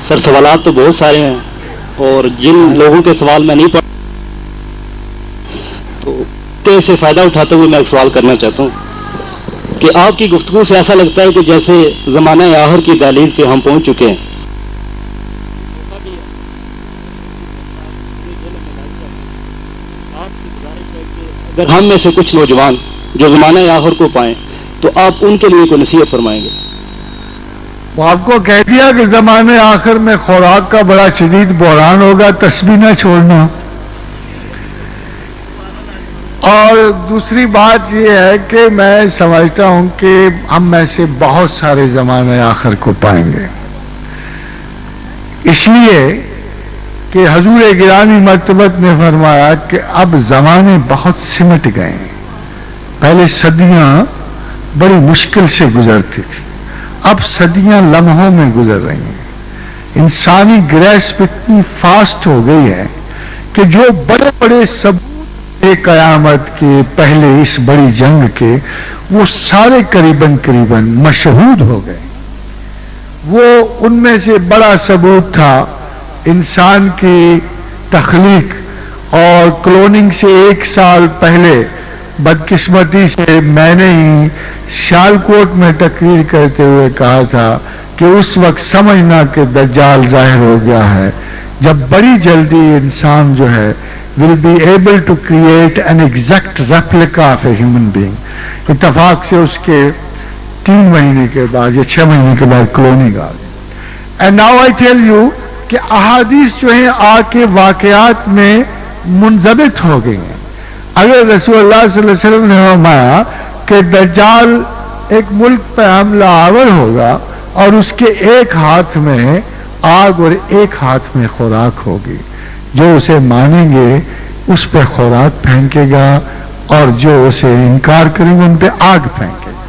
سر سوالات تو بہت سارے ہیں اور جن لوگوں کے سوال میں نہیں پڑھ تو سے فائدہ اٹھاتے ہوئے میں ایک سوال کرنا چاہتا ہوں کہ آپ کی گفتگو سے ایسا لگتا ہے کہ جیسے زمانہ آخر کی دہلیز پہ ہم پہنچ چکے ہیں. اگر ہم میں سے کچھ نوجوان جو زمانہ آخر کو پائیں تو آپ ان کے لیے کوئی نصیحت فرمائیں گے؟ وہ آپ کو کہہ دیا کہ زمانے آخر میں خوراک کا بڑا شدید بحران ہوگا، تسبیح نہ چھوڑنا. اور دوسری بات یہ ہے کہ میں سمجھتا ہوں کہ ہم میں سے بہت سارے زمانے آخر کو پائیں گے، اس لیے کہ حضور گرامی مرتبت نے فرمایا کہ اب زمانے بہت سمٹ گئے ہیں. پہلے صدیاں بڑی مشکل سے گزرتی تھی، اب صدیاں لمحوں میں گزر رہی ہیں. انسانی گریسپ اتنی فاسٹ ہو گئی ہے کہ جو بڑے بڑے ثبوت قیامت کے پہلے اس بڑی جنگ کے وہ سارے قریباً مشہود ہو گئے. وہ ان میں سے بڑا ثبوت تھا انسان کی تخلیق، اور کلوننگ سے 1 سال پہلے بدقسمتی سے میں نے ہی سیالکوٹ میں تقریر کرتے ہوئے کہا تھا کہ اس وقت سمجھنا کہ دجال ظاہر ہو گیا ہے جب بڑی جلدی انسان جو ہے will be able to create an exact replica of a human being. اتفاق سے اس کے 3 مہینے کے بعد یا 6 مہینے کے بعد کلوننگ آ گئی. And now I tell you کہ احادیث جو ہیں آ کے واقعات میں منضبط ہو گئی ہیں. اگر رسول اللہ صلی اللہ علیہ وسلم نے فرمایا کہ دجال ایک ملک پہ حملہ آور ہوگا اور اس کے ایک ہاتھ میں آگ اور ایک ہاتھ میں خوراک ہوگی، جو اسے مانیں گے اس پہ خوراک پھینکے گا اور جو اسے انکار کریں گے ان پہ آگ پھینکے گا.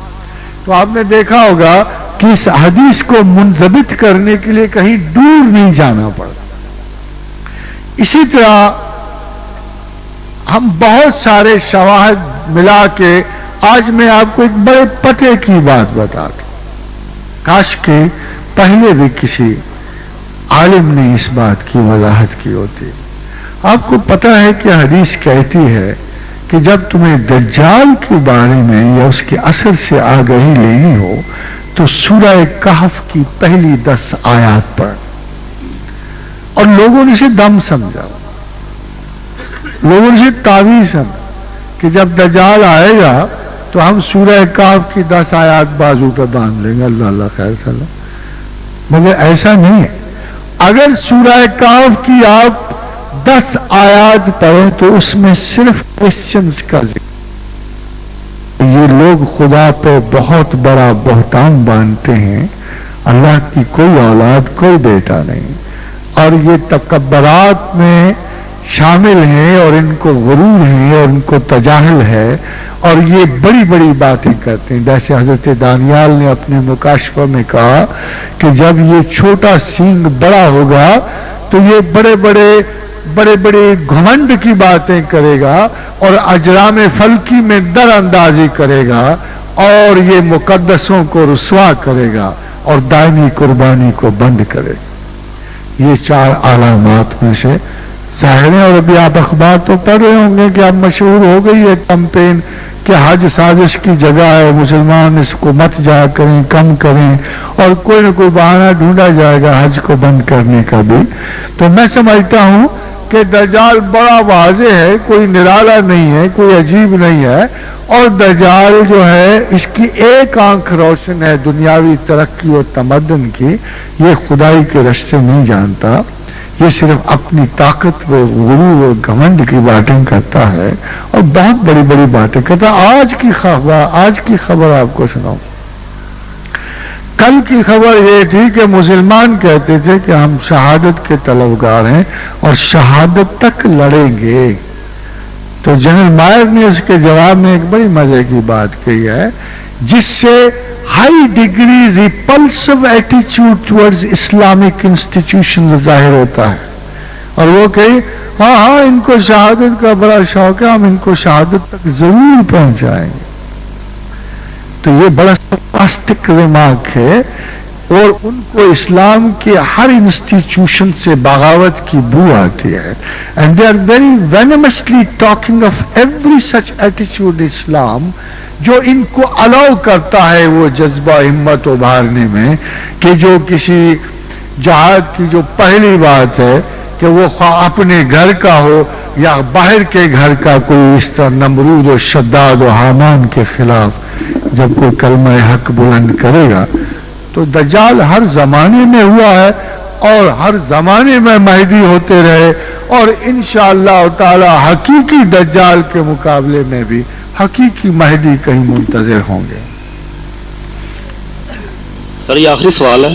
تو آپ نے دیکھا ہوگا کہ اس حدیث کو منضبط کرنے کے لیے کہیں دور نہیں جانا پڑا. اسی طرح ہم بہت سارے شواہد ملا کے آج میں آپ کو ایک بڑے پتے کی بات بتا دوں. کاش کہ پہلے بھی کسی عالم نے اس بات کی وضاحت کی ہوتی. آپ کو پتہ ہے کہ حدیث کہتی ہے کہ جب تمہیں دجال کے بارے میں یا اس کے اثر سے آگاہی لینی ہو تو سورہ کہف کی پہلی 10 آیات پڑھ. اور لوگوں نے اسے دم سمجھا، لوگوں نے اسے تعویذ سمجھا کہ جب دجال آئے گا تو ہم سورہ کہف کی 10 آیات بازو پہ باندھ لیں گے. اللہ اللہ خیر صلی. مگر ایسا نہیں ہے. اگر سورہ کہف کی آپ 10 آیات پڑھیں تو اس میں صرف کرسچنز کا ذکر. یہ لوگ خدا پہ بہت بڑا بہتان باندھتے ہیں، اللہ کی کوئی اولاد کوئی بیٹا نہیں، اور یہ تکبرات میں شامل ہیں اور ان کو غرور ہے اور ان کو تجاہل ہے اور یہ بڑی بڑی باتیں کرتے ہیں. جیسے حضرت دانیال نے اپنے مکاشفہ میں کہا کہ جب یہ چھوٹا سینگ بڑا ہوگا تو یہ بڑے بڑے گھمنڈ کی باتیں کرے گا اور اجرام فلکی میں در اندازی کرے گا اور یہ مقدسوں کو رسوا کرے گا اور دائمی قربانی کو بند کرے گا. یہ 4 علامات میں سے ظاہر ہیں. اور ابھی آپ اخبار تو پڑھ رہے ہوں گے کہ اب مشہور ہو گئی ہے کمپین کہ حج سازش کی جگہ ہے، مسلمان اس کو مت جایا کریں، کم کریں، اور کوئی نہ کوئی بہانہ ڈھونڈا جائے گا حج کو بند کرنے کا بھی. تو میں سمجھتا ہوں کہ دجال بڑا واضح ہے، کوئی نرالا نہیں ہے، کوئی عجیب نہیں ہے. اور دجال جو ہے اس کی ایک آنکھ روشن ہے دنیاوی ترقی اور تمدن کی. یہ خدائی کے رستے نہیں جانتا، یہ صرف اپنی طاقت و غرور و گھمنڈ کی باتیں کرتا ہے اور بہت بڑی بڑی باتیں کرتا ہے. آج کی خبر آپ کو سناؤں. کل کی خبر یہ تھی کہ مسلمان کہتے تھے کہ ہم شہادت کے طلبگار ہیں اور شہادت تک لڑیں گے. تو جنرل مائر نے اس کے جواب میں ایک بڑی مزے کی بات کہی ہے جس سے ہائی ڈگری ریپلسو ایٹیچیوڈ ٹورڈز اسلامک انسٹیٹیوشنز ظاہر ہوتا ہے. اور وہ کہی ہاں ان کو شہادت کا بڑا شوق ہے، ہم ان کو شہادت تک ضرور پہنچائیں گے. تو یہ بڑا سرکاسٹک ریمارک ہے اور ان کو اسلام کے ہر انسٹیٹیوشن سے بغاوت کی بو آتی ہے. And they are very venomously talking of every such ایٹیچیوڈ اسلام جو ان کو الاؤ کرتا ہے وہ جذبہ ہمت ابھارنے میں کہ جو کسی جہاد کی جو پہلی بات ہے کہ وہ خواہ اپنے گھر کا ہو یا باہر کے گھر کا کوئی اس طرح نمرود و شداد و حامان کے خلاف جب کوئی کلمہ حق بلند کرے گا تو دجال ہر زمانے میں ہوا ہے اور ہر زمانے میں مہدی ہوتے رہے اور انشاءاللہ تعالی حقیقی دجال کے مقابلے میں بھی حقیقی مہدی کہیں منتظر ہوں گے. سر یہ آخری سوال ہے،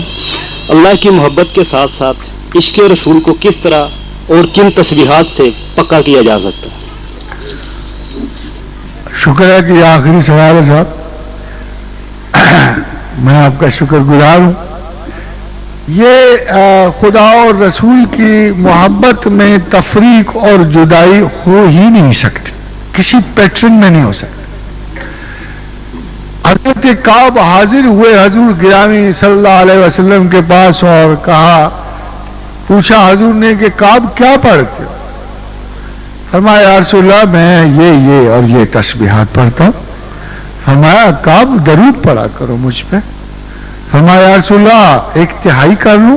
اللہ کی محبت کے ساتھ ساتھ عشق رسول کو کس طرح اور کن تسبیحات سے پکا کیا جا سکتا ہے؟ شکر ہے کہ یہ آخری سوال ہے صاحب، میں آپ کا شکر گزار ہوں. یہ خدا اور رسول کی محبت میں تفریق اور جدائی ہو ہی نہیں سکتی، کسی پیٹرن میں نہیں ہو سکتی. حضرت کعب حاضر ہوئے حضور گرامی صلی اللہ علیہ وسلم کے پاس اور کہا، پوچھا حضور نے کہ کعب کیا پڑھتے ہو؟ فرمایا یا رسول اللہ میں یہ اور یہ تسبیحات پڑھتا ہوں. فرمایا کعب درود پڑھا کرو مجھ پہ. فرمایا یا رسول اللہ 1/3 کر لوں؟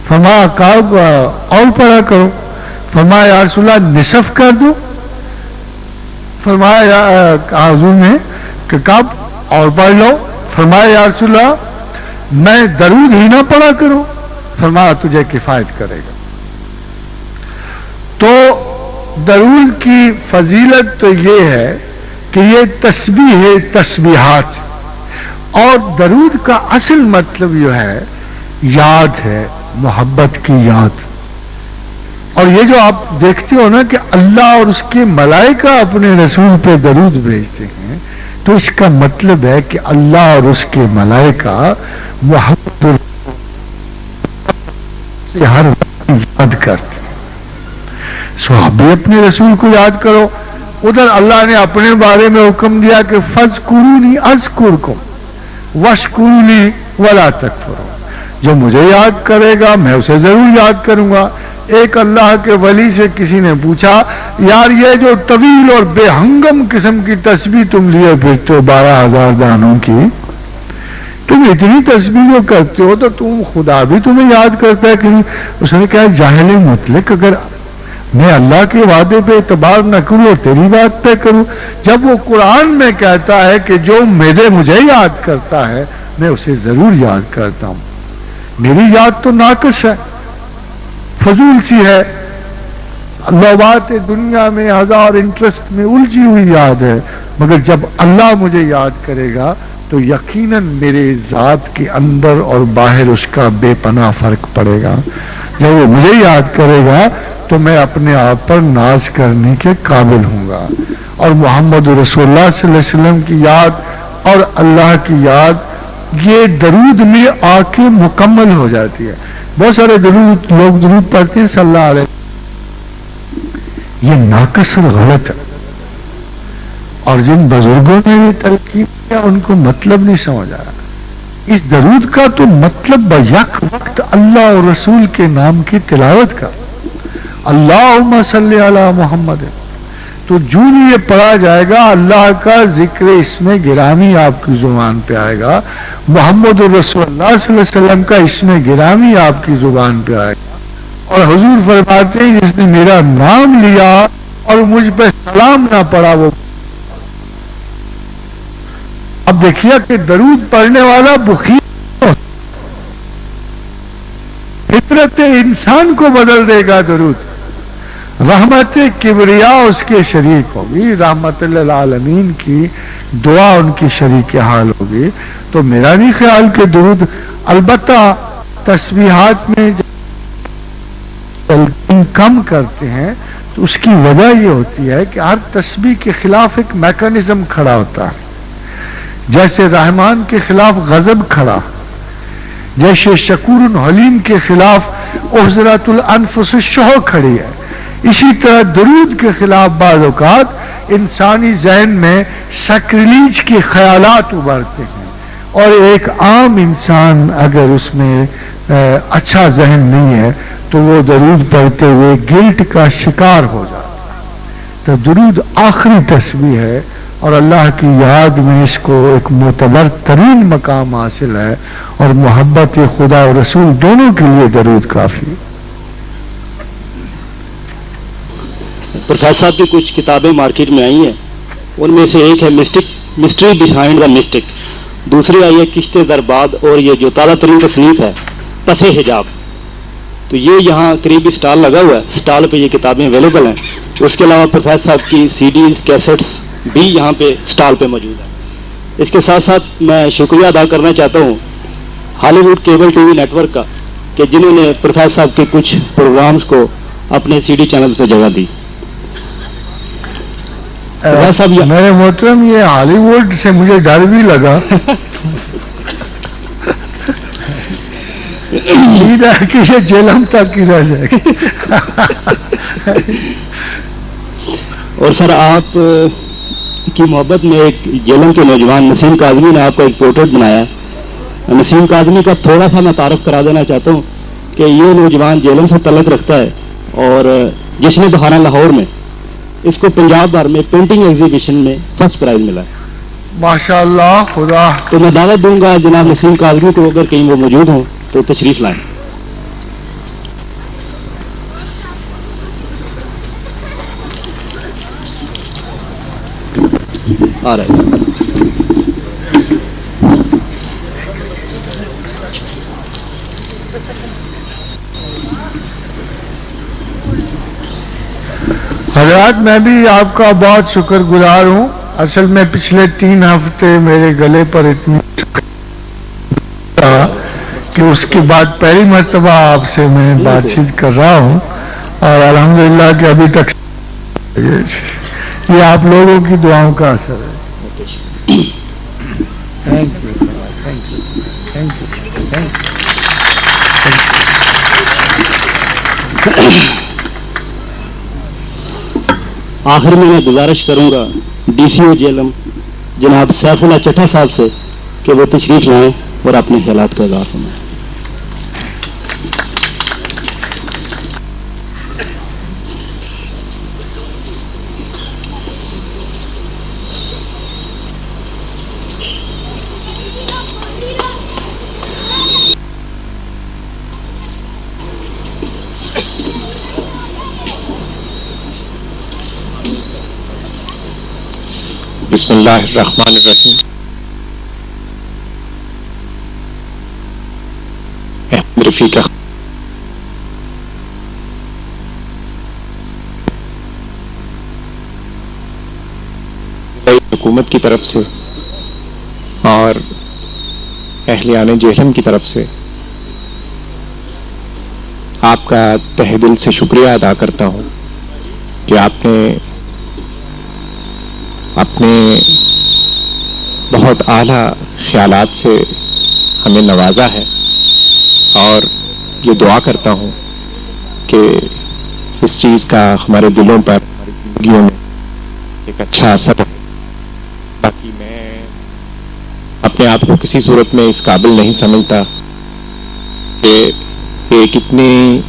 فرمایا کعب اور پڑھا کرو. فرمایا یا رسول اللہ نصف کر دوں؟ فرمایا حضور نے کہ کعب اور پڑھ لو. فرمایا یا رسول اللہ میں درود ہی نہ پڑھا کروں؟ فرمایا تجھے کفایت کرے گا. تو درود کی فضیلت تو یہ ہے کہ یہ تسبیح ہے، تسبیحات، اور درود کا اصل مطلب جو ہے یاد ہے، محبت کی یاد. اور یہ جو آپ دیکھتے ہو نا کہ اللہ اور اس کے ملائکہ اپنے رسول پہ درود بھیجتے ہیں تو اس کا مطلب ہے کہ اللہ اور اس کے ملائکہ محبت سے ہر وقت یاد کرتے ہیں. سو آپ بھی اپنے رسول کو یاد کرو. ادھر اللہ نے اپنے بارے میں حکم دیا کہ فَاذْكُرُونِي أَذْكُرْكُمْ وَاشْكُرُوا وَلَا تَكْفُرُونَ. جو مجھے یاد کرے گا میں اسے ضرور یاد کروں گا. ایک اللہ کے ولی سے کسی نے پوچھا، یار یہ جو طویل اور بے ہنگم قسم کی تسبیح تم لیے پھرتے ہو 12,000 دانوں کی، تم اتنی تسبیح جو کرتے ہو تو تم خدا بھی تمہیں یاد کرتا ہے کہ نہیں؟ اس نے کہا جاہل مطلق، اگر میں اللہ کے وعدے پہ اعتبار نہ کروں تیری بات پہ کروں، جب وہ قرآن میں کہتا ہے کہ جو مجھے یاد کرتا ہے میں اسے ضرور یاد کرتا ہوں. میری یاد تو ناقص ہے، فضول سی ہے، لوبات دنیا میں 1000 انٹرسٹ میں الجھی ہوئی یاد ہے، مگر جب اللہ مجھے یاد کرے گا تو یقیناً میرے ذات کے اندر اور باہر اس کا بے پناہ فرق پڑے گا. جب وہ مجھے یاد کرے گا تو میں اپنے آپ پر ناز کرنے کے قابل ہوں گا. اور محمد رسول اللہ صلی اللہ علیہ وسلم کی یاد اور اللہ کی یاد یہ درود میں آ کے مکمل ہو جاتی ہے. بہت سارے لوگ درود پڑھتے ہیں صلی اللہ علیہ وسلم، یہ ناقص اور غلط ہے. اور جن بزرگوں نے یہ تلقین کیا ان کو مطلب نہیں سمجھ آیا. اس درود کا تو مطلب یک وقت اللہ اور رسول کے نام کی تلاوت کا، اللہم صلی علی محمد. تو جو یہ پڑھا جائے گا اللہ کا ذکر اسم گرامی آپ کی زبان پہ آئے گا، محمد رسول اللہ صلی اللہ علیہ وسلم کا اسم گرامی آپ کی زبان پہ آئے گا. اور حضور فرماتے ہیں جس نے میرا نام لیا اور مجھ پہ سلام نہ پڑھا وہ. اب دیکھیے کہ درود پڑھنے والا بخیل فطرت انسان کو بدل دے گا. درود رحمت کبریا اس کے شریک ہوگی، رحمت للعالمین کی دعا ان کی شریک حال ہوگی. تو میرا نہیں خیال کہ درود، البتہ تسبیحات میں کم کرتے ہیں تو اس کی وجہ یہ ہوتی ہے کہ ہر تسبیح کے خلاف ایک میکانزم کھڑا ہوتا ہے. جیسے رحمان کے خلاف غضب کھڑا، جیسے شکور حلیم کے خلاف احضرت الانفس الشح کھڑی ہے، اسی طرح درود کے خلاف بعض اوقات انسانی ذہن میں سیکریلیج کے خیالات ابھرتے ہیں اور ایک عام انسان اگر اس میں اچھا ذہن نہیں ہے تو وہ درود پڑھتے ہوئے گلٹ کا شکار ہو جاتا. تو درود آخری تسبیح ہے اور اللہ کی یاد میں اس کو ایک معتبر ترین مقام حاصل ہے, اور محبت خدا و رسول دونوں کے لیے درود کافی. پروفیسر صاحب کی کچھ کتابیں مارکیٹ میں آئی ہیں, ان میں سے ایک ہے مسٹری بہائنڈ دا مسٹک, دوسری آئی ہے کشت درباد, اور یہ جو تازہ ترین تصنیف ہے پس حجاب. تو یہ یہاں قریبی اسٹال لگا ہوا ہے, اسٹال پہ یہ کتابیں اویلیبل ہیں. اس کے علاوہ پروفیسر صاحب کی سی ڈیز کیسٹس بھی یہاں پہ اسٹال پہ موجود ہیں. اس کے ساتھ ساتھ میں شکریہ ادا کرنا چاہتا ہوں Hollywood cable TV network کا, کہ جنہوں نے پروفیسر صاحب کے کچھ پروگرامز کو اپنے سی ڈی چینل پہ جگہ دی. میرے محترم, یہ ہالی ووڈ سے مجھے ڈر بھی لگا. امید ہے کہ یہ جیلم تک کی رہ جائے گی. اور سر آپ کی محبت میں ایک جیلم کے نوجوان نسیم کاظمی نے آپ کا ایک پورٹریٹ بنایا ہے. نسیم کاظمی کا تھوڑا سا میں تعارف کرا دینا چاہتا ہوں کہ یہ نوجوان جیلم سے تعلق رکھتا ہے, اور جشن بہارا لاہور میں اس کو پنجاب بھر میں پینٹنگ ایگزیبیشن میں فرسٹ پرائز ملا ہے. ماشاء اللہ. خدا تو میں دعوت دوں گا جناب نسیم کاظمی کو, اگر کہیں وہ موجود ہوں تو تشریف لائیں. آ رہے ہیں. حضرات, میں بھی آپ کا بہت شکر گزار ہوں. اصل میں پچھلے 3 ہفتے میرے گلے پر اتنی کہ اس کے بعد پہلی مرتبہ آپ سے میں بات چیت کر رہا ہوں, اور الحمدللہ کہ ابھی تک یہ آپ لوگوں کی دعاؤں کا اثر ہے. Thank you sir, thank you, thank you, thank you. آخر میں گزارش کروں گا ڈی سی او جیلم جناب سیف اللہ چٹھا صاحب سے کہ وہ تشریف لائیں اور اپنے خیالات کا اظہار فرمائیں. بسم اللہ الرحمن الرحیم. احمد رفیق حکومت کی طرف سے اور اہلیان جہلم کی طرف سے آپ کا تہ دل سے شکریہ ادا کرتا ہوں کہ آپ نے اپنے بہت اعلیٰ خیالات سے ہمیں نوازا ہے, اور یہ دعا کرتا ہوں کہ اس چیز کا ہمارے دلوں پر, ہماری زندگیوں میں ایک اچھا اثر ہے. باقی میں اپنے آپ کو کسی صورت میں اس قابل نہیں سمجھتا کہ ایک اتنی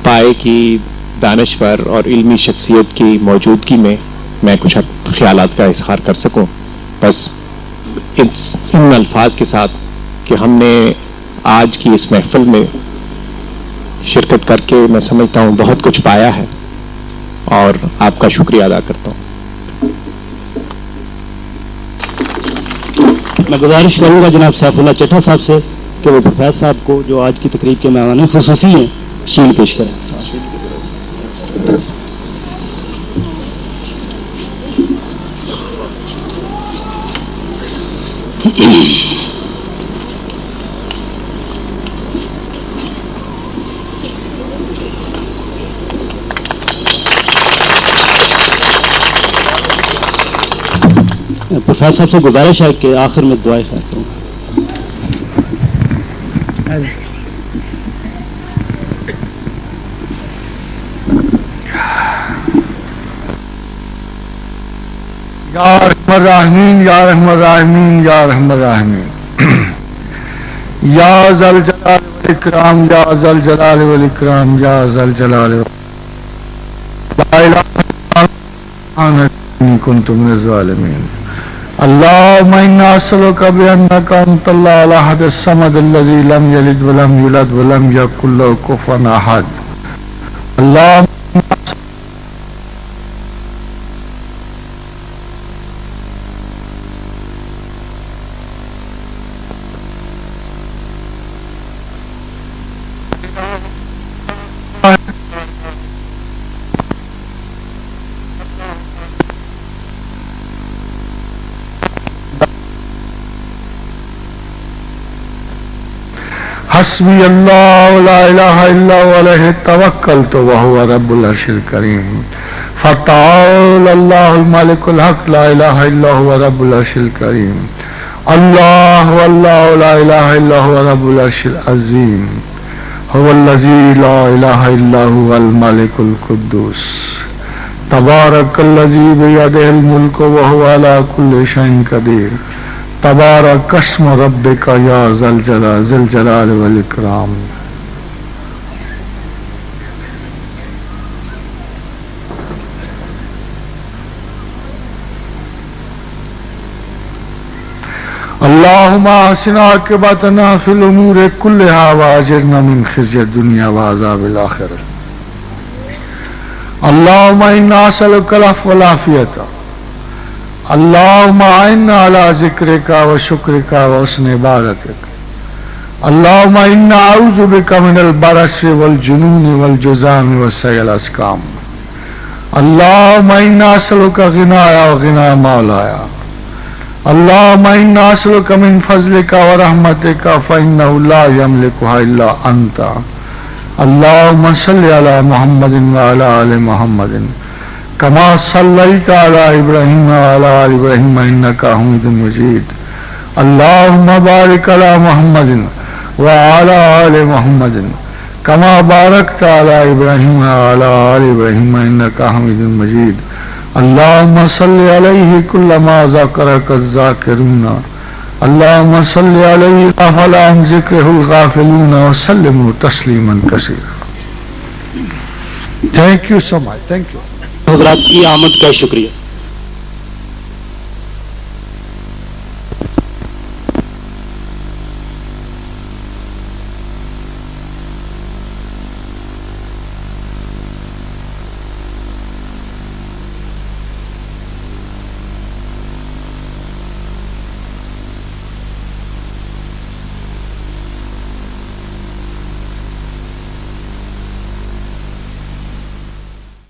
پائے کی دانشور اور علمی شخصیت کی موجودگی میں میں کچھ خیالات کا اظہار کر سکوں. بس ان الفاظ کے ساتھ کہ ہم نے آج کی اس محفل میں شرکت کر کے میں سمجھتا ہوں بہت کچھ پایا ہے, اور آپ کا شکریہ ادا کرتا ہوں. میں گزارش کروں گا جناب سیف اللہ چٹھا صاحب سے کہ وہ پروفیسر صاحب کو جو آج کی تقریب کے مہمان خصوصی ہیں شیل پیش کریں. پروفیسر صاحب سے گزارش ہے کہ آخر میں دعائیں خیر کروں. یا ارحم الراحمین یا ارحم الراحمین یا ارحم الراحمین یا ذل جلال والاکرام یا ذل جلال والاکرام یا ذل جلال لا الہ الا انت انی کنت من الظالمین اللهم انا نسألك بانك انت الله الاحد الصمد الذي لم يلد ولم يولد ولم يكن له كفوا احد اللهم حسبی اللہ لا الہ الا هو علیہ توکلت وهو رب العرش الکریم فتعال اللہ الملک الحق لا الہ الا هو رب العرش الکریم اللہ لا الہ الا هو رب العرش العظیم هو الذی لا الہ الا هو الملک القدوس تبارک الذی بیدہ الملک وهو علی کل شیء قدیر تبارک اسم ربک یا ذل جلال والاکرام اللهم احسن عاقبتنا فی الامور کلها واجرنا من خزي الدنیا وعذاب الاخرہ اللهم انا نسألك العفو والعافیة اللهم اعنا على ذکرک و شکرک و حسن عبادتک اللهم انا اعوذ بک من البرص والجنون والجذام وسيء الاسقام اللهم انا نسألك غنایا وغنى مولایا اللهم انا نسألك من فضلك ورحمتك فانه لا يملكها الا انت اللهم صل على محمد وعلى ال محمد كما صليت على ابراهيم وعلى ال ابراهيم انك حميد مجيد اللهم بارك على محمد وعلى ال محمد كما باركت على ابراهيم وعلى ال ابراهيم انك حميد مجيد اللهم صل عليه كلما ذكرك الذاكرون اللهم صل عليه غفل عن ذكره الغافلون وسلموا تسليما كثيرا. Thank you so much. Thank you. حضرات کی آمد کا شکریہ.